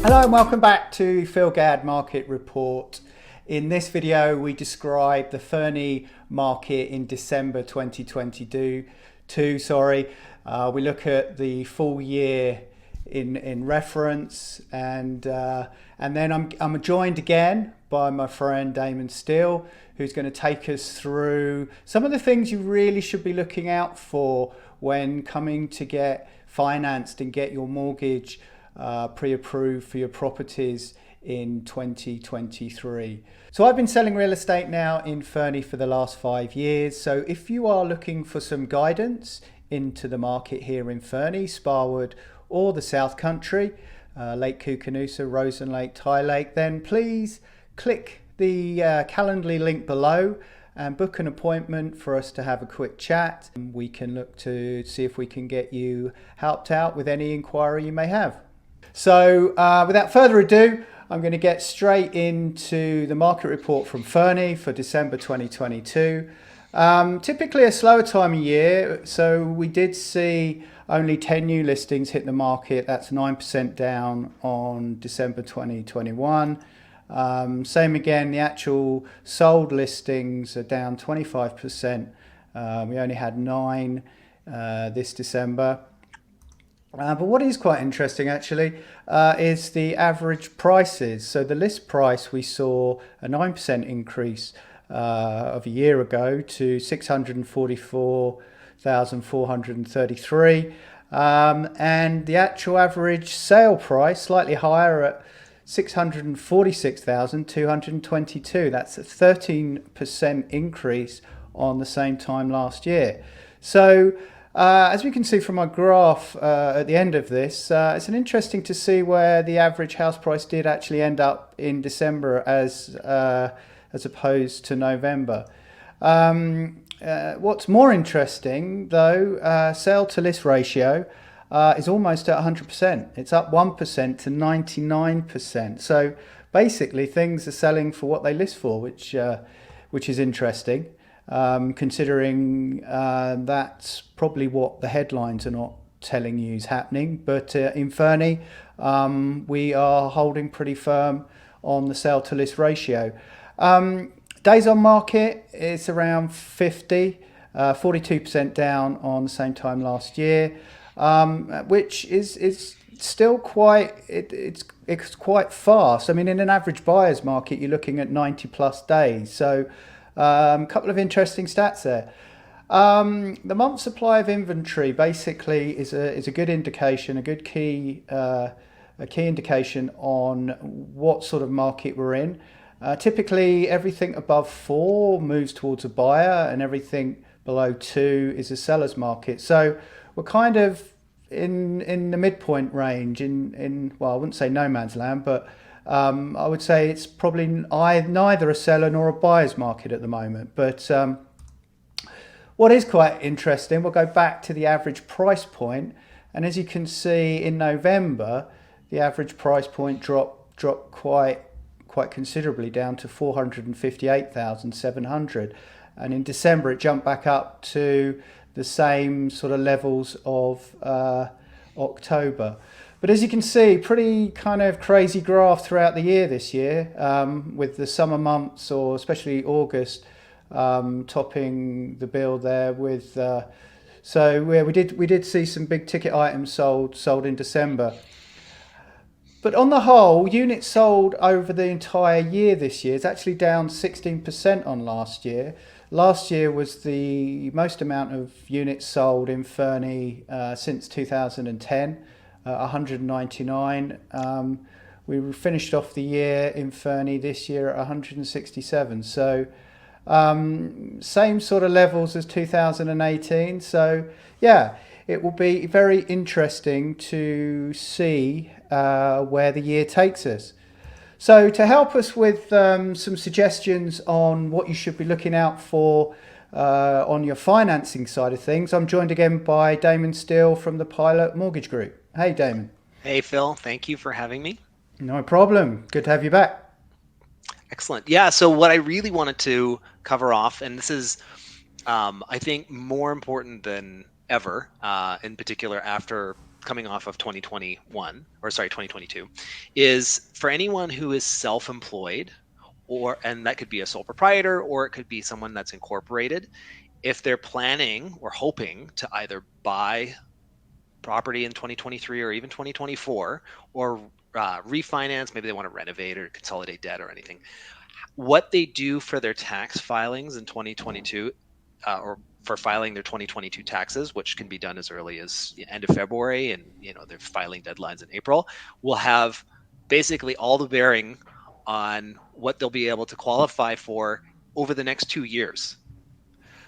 Hello and welcome back to Phil Gadd Market Report. In this video we describe the Fernie market in December 2022. We look at the full year in reference, and then I'm joined again by my friend Damon Steele, who's going to take us through some of the things you really should be looking out for when coming to get financed and get your mortgage pre-approved for your properties in 2023. So I've been selling real estate now in Fernie for the last 5 years. So if you are looking for some guidance into the market here in Fernie, Sparwood or the South Country, Lake Koocanusa, Rosen Lake, Ty Lake, then please click the Calendly link below and book an appointment for us to have a quick chat. We can look to see if we can get you helped out with any inquiry you may have. So without further ado, I'm going to get straight into the market report from Fernie for December 2022. Typically a slower time of year, so we did see only 10 new listings hit the market. That's 9% down on December 2021. Same again, the actual sold listings are down 25%. We only had 9 this December. But what is quite interesting actually is the average prices. So the list price, we saw a 9% increase of a year ago to 644,433, and the actual average sale price slightly higher at 646,222. That's a 13% increase on the same time last year. So as we can see from our graph at the end of this, it's interesting to see where the average house price did actually end up in December as opposed to November. What's more interesting though, sale to list ratio is almost at 100%. It's up 1% to 99%. So basically things are selling for what they list for, which is interesting. Considering that's probably what the headlines are not telling you is happening. But in Fernie, we are holding pretty firm on the sale to list ratio. Days on market is around 50, 42% down on the same time last year, which is still quite, it's quite fast. I mean, in an average buyer's market, you're looking at 90 plus days. So a couple of interesting stats there. The month supply of inventory basically is a good indication, a good key indication on what sort of market we're in. Typically, everything above 4 moves towards a buyer, and everything below 2 is a seller's market. So we're kind of in the midpoint range. Well, I wouldn't say no man's land, but I would say it's probably neither a seller nor a buyer's market at the moment. But what is quite interesting, we'll go back to the average price point, and as you can see in November, the average price point dropped quite considerably down to 458,700, and in December it jumped back up to the same sort of levels of October. But as you can see, pretty kind of crazy graph throughout the year this year, with the summer months, or especially August, topping the bill there. With so we did see some big ticket items sold in December. But on the whole, units sold over the entire year this year is actually down 16% on last year. Last year was the most amount of units sold in Fernie since 2010. 199. We finished off the year in Fernie this year at 167. So same sort of levels as 2018. So yeah, it will be very interesting to see where the year takes us. So to help us with some suggestions on what you should be looking out for on your financing side of things, I'm joined again by Damon Steele from the Pilot Mortgage Group. Hey, Damon. Hey, Phil. Thank you for having me. No problem. Good to have you back. Excellent. Yeah, so what I really wanted to cover off, and this is, I think, more important than ever, in particular after coming off of 2022, is for anyone who is self-employed, and that could be a sole proprietor, or it could be someone that's incorporated. If they're planning or hoping to either buy property in 2023 or even 2024, or refinance, maybe they want to renovate or consolidate debt or anything, what they do for their tax filings in 2022, or for filing their 2022 taxes, which can be done as early as the end of February, and they're filing deadlines in April, will have basically all the bearing on what they'll be able to qualify for over the next 2 years.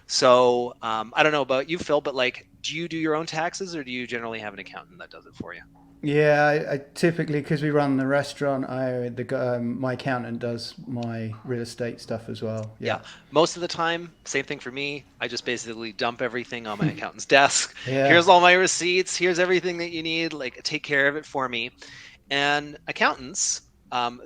So I don't know about you, Phil, but do you do your own taxes, or do you generally have an accountant that does it for you? Yeah, I typically, because we run the restaurant, my accountant does my real estate stuff as well. Yeah, Yeah, most of the time, same thing for me. I just basically dump everything on my accountant's desk. yeah, Here's all my receipts. Here's everything that you need. Take care of it for me. And accountants,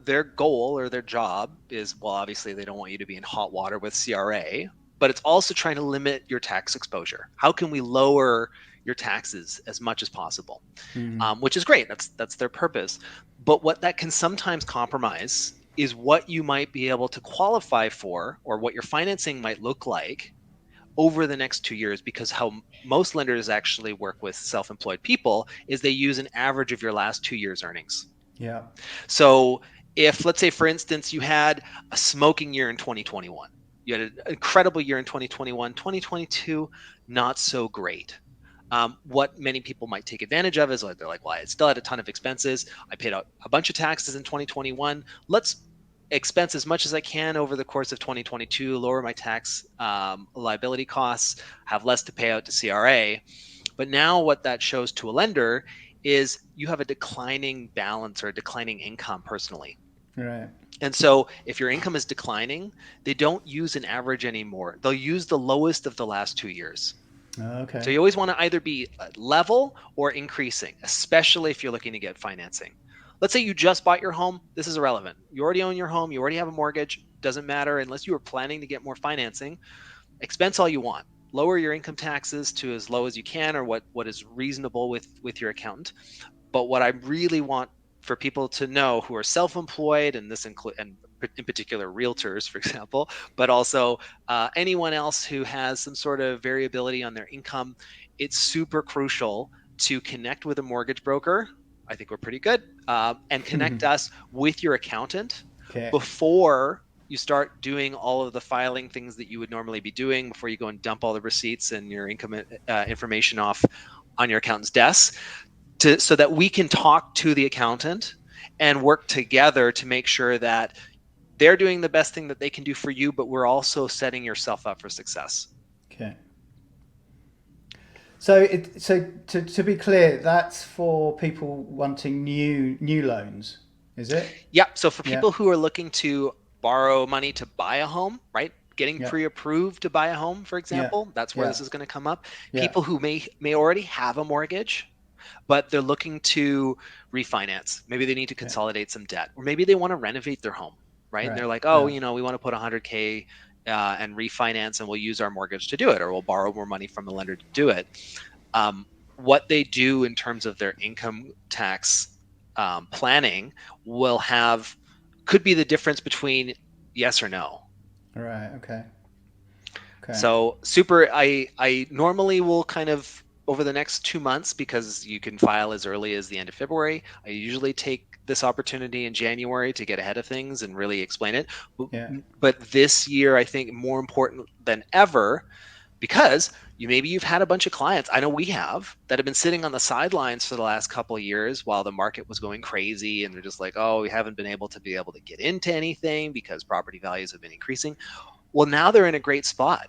their goal or their job is, well, obviously they don't want you to be in hot water with CRA, but it's also trying to limit your tax exposure. How can we lower your taxes as much as possible? Which is great. That's their purpose. But what that can sometimes compromise is what you might be able to qualify for, or what your financing might look like over the next 2 years, because how most lenders actually work with self-employed people is they use an average of your last 2 years earnings. yeah. So if, let's say, for instance, you had a smoking year in 2021, you had an incredible year in 2021, 2022, not so great. What many people might take advantage of is they're like, well, I still had a ton of expenses. I paid out a bunch of taxes in 2021. Let's expense as much as I can over the course of 2022, lower my tax liability costs, have less to pay out to CRA. But now what that shows to a lender is you have a declining balance or a declining income personally. Right. And so if your income is declining, they don't use an average anymore. They'll use the lowest of the last 2 years. So Okay. you always want to either be level or increasing, especially if you're looking to get financing. Let's say you just bought your home. This is irrelevant. You already own your home. You already have a mortgage. Doesn't matter unless you were planning to get more financing. Expense all you want. Lower your income taxes to as low as you can, or what is reasonable with your accountant. But what I really want for people to know who are self-employed, and this include, and in particular realtors, for example, but also anyone else who has some sort of variability on their income, it's super crucial to connect with a mortgage broker. I think we're pretty good, and connect us with your accountant Okay. before you start doing all of the filing things that you would normally be doing, before you go and dump all the receipts and your income information off on your accountant's desk, so that we can talk to the accountant and work together to make sure that they're doing the best thing that they can do for you, but we're also setting yourself up for success. Okay. So to be clear, that's for people wanting new loans, is it? Yeah. So for Yeah. people who are looking to borrow money to buy a home, right? Getting Yeah. pre-approved to buy a home, for Yeah. example, that's where Yeah. this is going to come up. Yeah. People who may already have a mortgage, but they're looking to refinance. Maybe they need to Okay. consolidate some debt, or maybe they want to renovate their home, right? And Right. they're like, oh, Yeah. we want to put 100K and refinance, and we'll use our mortgage to do it, or we'll borrow more money from the lender to do it. What they do in terms of their income tax planning could be the difference between yes or no. All right. Okay. Okay. So I normally will kind of, over the next 2 months, because you can file as early as the end of February, I usually take this opportunity in January to get ahead of things and really explain it. Yeah. But this year, I think more important than ever, because maybe you've had a bunch of clients, I know we have, that have been sitting on the sidelines for the last couple of years while the market was going crazy, and they're just like, oh, we haven't been able to get into anything because property values have been increasing. Well, now they're in a great spot,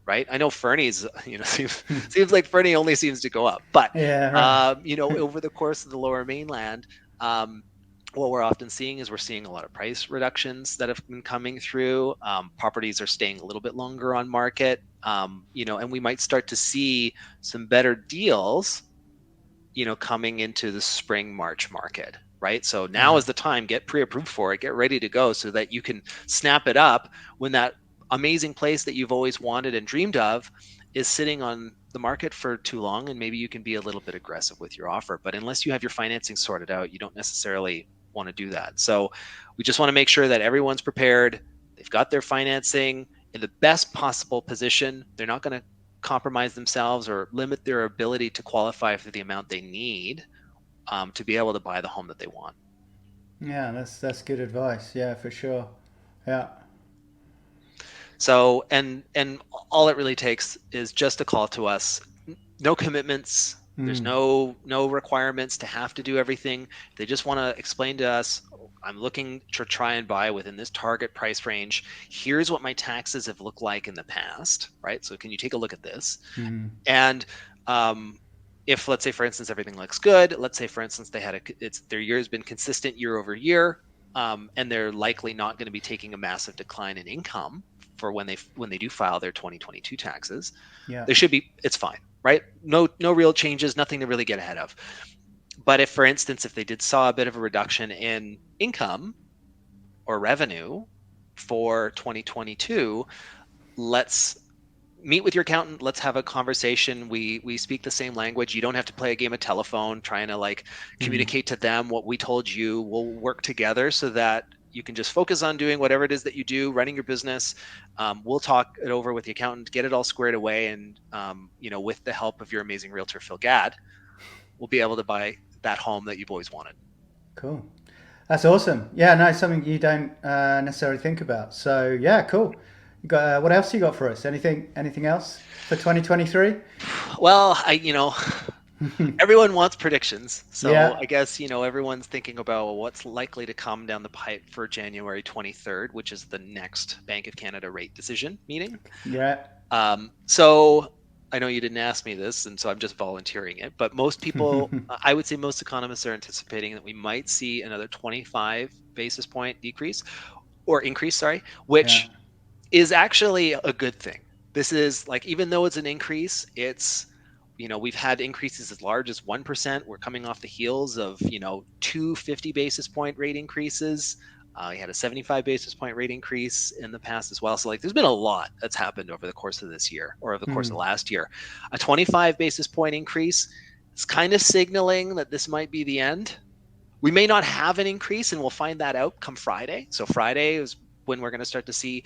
right? I know Fernie's, seems like Fernie only seems to go up, but Yeah. Right. over the course of the Lower Mainland, what we're often seeing is we're seeing a lot of price reductions that have been coming through. Properties are staying a little bit longer on market, and we might start to see some better deals, coming into the spring March market, right? So now Yeah. is the time. Get pre-approved for it. Get ready to go so that you can snap it up when that amazing place that you've always wanted and dreamed of is sitting on the market for too long, and maybe you can be a little bit aggressive with your offer. But unless you have your financing sorted out, you don't necessarily want to do that. So we just want to make sure that everyone's prepared. They've got their financing in the best possible position. They're not going to compromise themselves or limit their ability to qualify for the amount they need to be able to buy the home that they want. Yeah, that's good advice. Yeah, for sure. Yeah. So, and all it really takes is just a call to us. No commitments. There's Mm. no requirements to have to do everything. They just want to explain to us, I'm looking to try and buy within this target price range. Here's what my taxes have looked like in the past, right? So can you take a look at this? Mm. And if, let's say, for instance, everything looks good, let's say, for instance, their year has been consistent year over year, and they're likely not going to be taking a massive decline in income for when they do file their 2022 taxes. Yeah. It's fine, right? No real changes, nothing to really get ahead of. But if, for instance, if they did saw a bit of a reduction in income or revenue for 2022, let's meet with your accountant. Let's have a conversation. We speak the same language. You don't have to play a game of telephone trying to like Mm. communicate to them what we told you. We'll work together so that you can just focus on doing whatever it is that you do, running your business. We'll talk it over with the accountant, get it all squared away, and with the help of your amazing realtor Phil Gadd, we'll be able to buy that home that you've always wanted. Cool. That's awesome. Yeah, no, it's something you don't necessarily think about. So yeah, cool. You got what else you got for us? Anything else for 2023? Well, everyone wants predictions. So Yeah. I guess, everyone's thinking about, well, what's likely to come down the pipe for January 23rd, which is the next Bank of Canada rate decision meeting. Yeah. So I know you didn't ask me this, and so I'm just volunteering it. But most people, I would say most economists are anticipating that we might see another 25 basis point decrease or increase, sorry, Yeah. which is actually a good thing. This is like, even though it's an increase, we've had increases as large as 1%. We're coming off the heels of, two 50 basis point rate increases. We had a 75 basis point rate increase in the past as well. So like, there's been a lot that's happened over the course of this year or over the course of Mm. last year. A 25 basis point increase is kind of signaling that this might be the end. We may not have an increase, and we'll find that out come Friday. So Friday is when we're going to start to see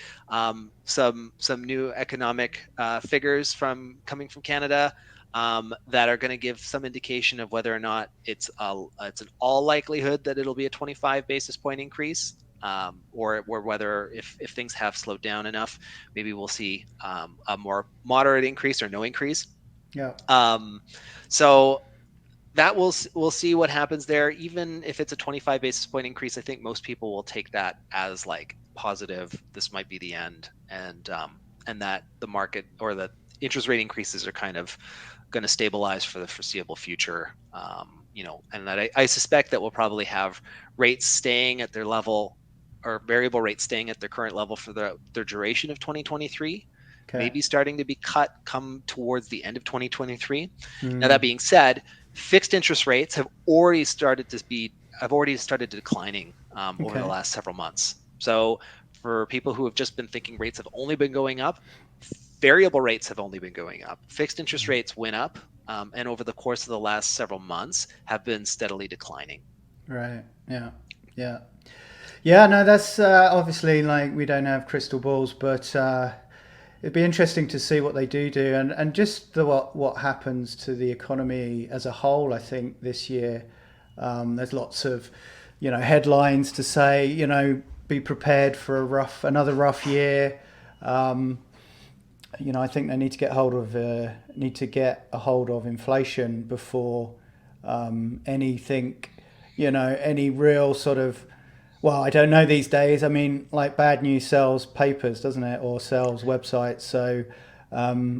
some new economic figures coming from Canada that are going to give some indication of whether or not it's an all likelihood that it'll be a 25 basis point increase, or whether if things have slowed down enough, maybe we'll see a more moderate increase or no increase. Yeah. So that we'll see what happens there. Even if it's a 25 basis point increase, I think most people will take that as like positive. This might be the end, and that the market or the interest rate increases are kind of going to stabilize for the foreseeable future. And that I suspect that we'll probably have rates staying at their level, or variable rates staying at their current level for their duration of 2023, Okay. maybe starting to be cut come towards the end of 2023. Now, that Mm. being said, fixed interest rates have already started declining over the Okay. last several months. So for people who have just been thinking rates have only been going up, variable rates have only been going up. Fixed interest rates went up, and over the course of the last several months have been steadily declining. Right. Yeah. Yeah. Yeah. No, that's obviously like we don't have crystal balls, but it'd be interesting to see what they do, and just what happens to the economy as a whole. I think this year there's lots of headlines to say be prepared for another rough year. Um, I think they need to get a hold of inflation before anything, any real sort of. Well, I don't know these days. I mean, like bad news sells papers, doesn't it, or sells websites. So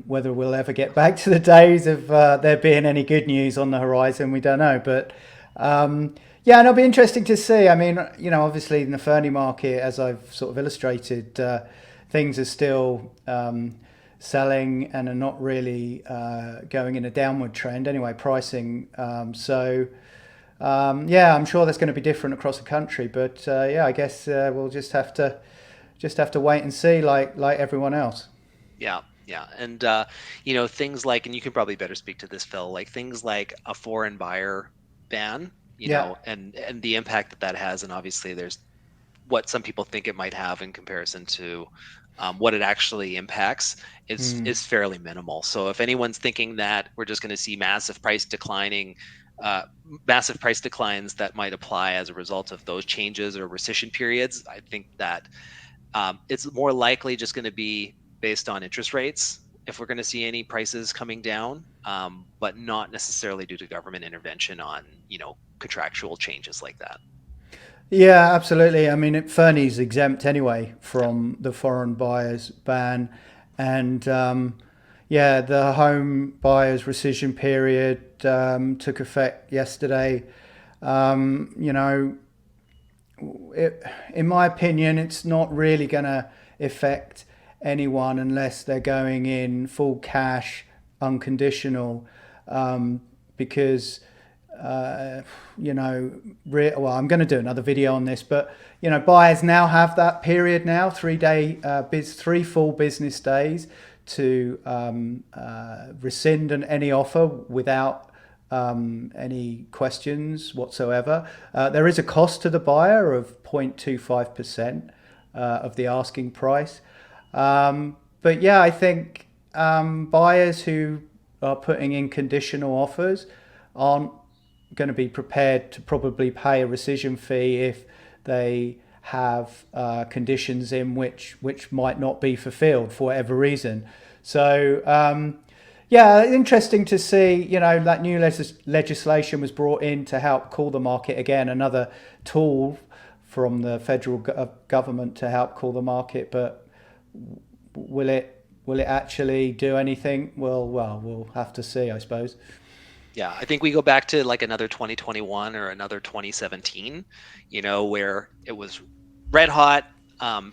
whether we'll ever get back to the days of there being any good news on the horizon, we don't know. But yeah, and it'll be interesting to see. I mean, obviously in the Fernie market, as I've sort of illustrated, things are still selling and are not really going in a downward trend anyway, pricing. Yeah, I'm sure that's going to be different across the country, but yeah, I guess we'll just have to wait and see, like everyone else. Yeah. Yeah, and things like, and you can probably better speak to this, Phil, like things like a foreign buyer ban, Yeah. and the impact that that has, and obviously there's what some people think it might have in comparison to what it actually impacts is fairly minimal. So if anyone's thinking that we're just going to see massive price declines that might apply as a result of those changes or rescission periods, I think that it's more likely just going to be based on interest rates if we're going to see any prices coming down, but not necessarily due to government intervention on contractual changes like that. Yeah, absolutely. I mean, Fernie's exempt anyway from the foreign buyers ban, and yeah, the home buyers rescission period took effect yesterday. You know, in my opinion, it's not really going to affect anyone unless they're going in full cash, unconditional, because well, I'm going to do another video on this, but buyers now have that period now, 3 full business days to rescind any offer without any questions whatsoever. There is a cost to the buyer of 0.25% of the asking price. But yeah, I think buyers who are putting in conditional offers aren't going to be prepared to probably pay a rescission fee if they have conditions in which might not be fulfilled for whatever reason. So yeah, interesting to see, that new legislation was brought in to help cool the market again, another tool from the federal government to help cool the market. But will it actually do anything? Well, we'll have to see, I suppose. Yeah, I think we go back to like another 2021 or another 2017, where it was red hot.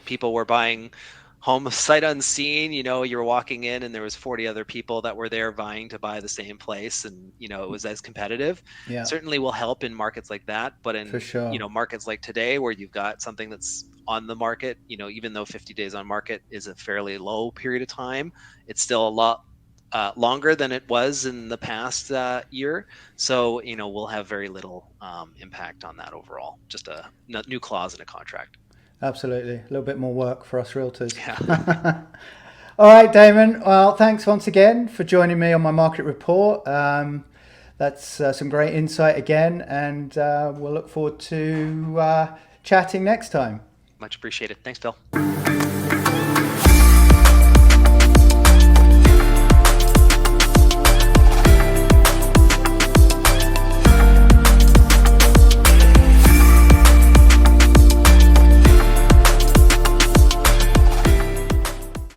People were buying homes sight unseen. You were walking in and there was 40 other people that were there vying to buy the same place, and it was as competitive. Yeah, Certainly will help in markets like that, but for in sure. markets like today where you've got something that's on the market, even though 50 days on market is a fairly low period of time, it's still a lot longer than it was in the past year. So, we'll have very little impact on that overall. Just a new clause in a contract. Absolutely. A little bit more work for us realtors. Yeah. All right, Damon. Well, thanks once again for joining me on my market report. That's some great insight again, and we'll look forward to chatting next time. Much appreciated. Thanks, Phil.